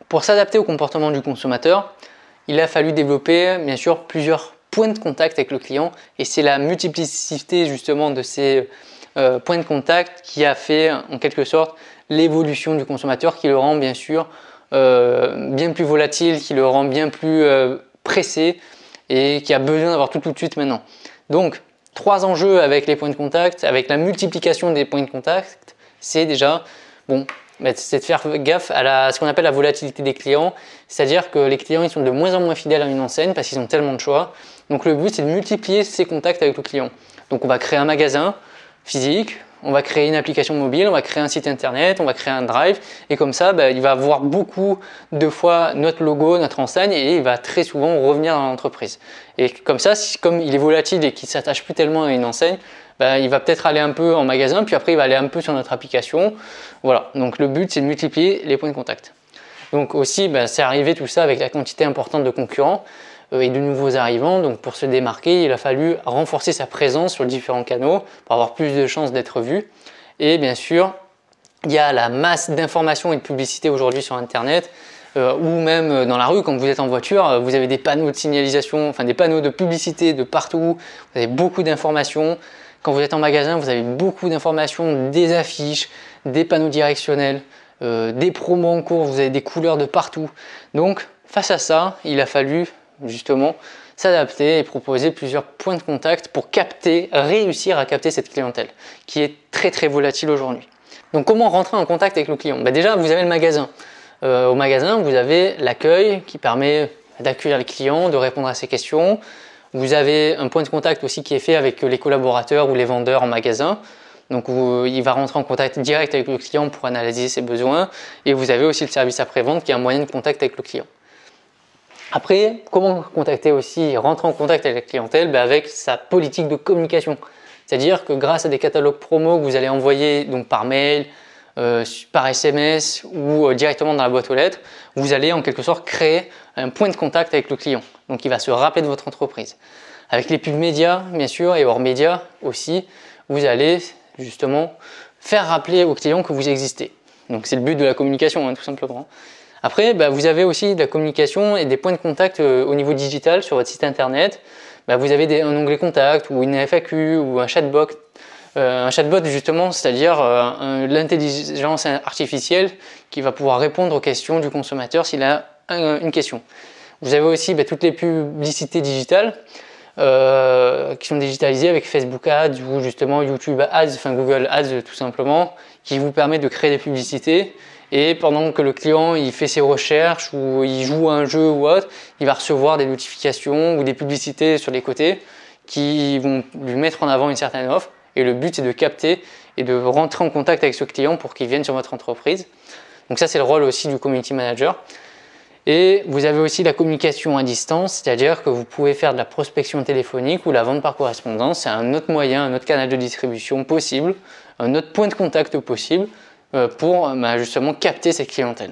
pour s'adapter au comportement du consommateur, il a fallu développer bien sûr plusieurs points de contact avec le client et c'est la multiplicité justement de ces points de contact qui a fait en quelque sorte l'évolution du consommateur qui le rend bien sûr bien plus volatile, qui le rend bien plus pressé et qui a besoin d'avoir tout de suite maintenant. Donc 3 enjeux avec les points de contact, avec la multiplication des points de contact, c'est déjà c'est de faire gaffe à ce qu'on appelle la volatilité des clients, c'est-à-dire que les clients ils sont de moins en moins fidèles à une enseigne parce qu'ils ont tellement de choix. Donc le but c'est de multiplier ces contacts avec le client. Donc on va créer un magasin physique, on va créer une application mobile, on va créer un site internet, on va créer un drive et comme ça il va voir beaucoup de fois notre logo, notre enseigne et il va très souvent revenir dans l'entreprise. Et comme ça, comme il est volatile et qu'il ne s'attache plus tellement à une enseigne, il va peut-être aller un peu en magasin, puis après il va aller un peu sur notre application. Voilà, donc le but c'est de multiplier les points de contact. Donc aussi, c'est arrivé tout ça avec la quantité importante de concurrents et de nouveaux arrivants. Donc pour se démarquer, il a fallu renforcer sa présence sur différents canaux pour avoir plus de chances d'être vu. Et bien sûr, il y a la masse d'informations et de publicités aujourd'hui sur Internet ou même dans la rue, quand vous êtes en voiture, vous avez des panneaux de signalisation, enfin des panneaux de publicité de partout, vous avez beaucoup d'informations. Quand vous êtes en magasin, vous avez beaucoup d'informations, des affiches, des panneaux directionnels, des promos en cours, vous avez des couleurs de partout. Donc face à ça, il a fallu justement s'adapter et proposer plusieurs points de contact pour réussir à capter cette clientèle qui est très volatile aujourd'hui. Donc comment rentrer en contact avec le client? Déjà, vous avez le magasin. Au magasin, vous avez l'accueil qui permet d'accueillir les clients, de répondre à ses questions. Vous avez un point de contact aussi qui est fait avec les collaborateurs ou les vendeurs en magasin. Donc il va rentrer en contact direct avec le client pour analyser ses besoins. Et vous avez aussi le service après-vente qui est un moyen de contact avec le client. Après, comment contacter aussi, rentrer en contact avec la clientèle? Avec sa politique de communication. C'est-à-dire que grâce à des catalogues promo que vous allez envoyer donc par mail, par SMS ou directement dans la boîte aux lettres, vous allez en quelque sorte créer un point de contact avec le client. Donc il va se rappeler de votre entreprise. Avec les pubs médias bien sûr et hors médias aussi, vous allez justement faire rappeler au client que vous existez. Donc c'est le but de la communication tout simplement. Après vous avez aussi de la communication et des points de contact au niveau digital sur votre site internet. Vous avez un onglet contact ou une FAQ ou un chatbot. Un chatbot justement, c'est-à-dire l'intelligence artificielle qui va pouvoir répondre aux questions du consommateur s'il a une question. Vous avez aussi toutes les publicités digitales qui sont digitalisées avec Facebook Ads ou justement YouTube Ads, enfin Google Ads tout simplement, qui vous permet de créer des publicités et pendant que le client il fait ses recherches ou il joue à un jeu ou autre, il va recevoir des notifications ou des publicités sur les côtés qui vont lui mettre en avant une certaine offre. Et le but, c'est de capter et de rentrer en contact avec ce client pour qu'il vienne sur votre entreprise. Donc ça, c'est le rôle aussi du Community Manager. Et vous avez aussi la communication à distance, c'est-à-dire que vous pouvez faire de la prospection téléphonique ou la vente par correspondance. C'est un autre moyen, un autre canal de distribution possible, un autre point de contact possible pour justement capter cette clientèle.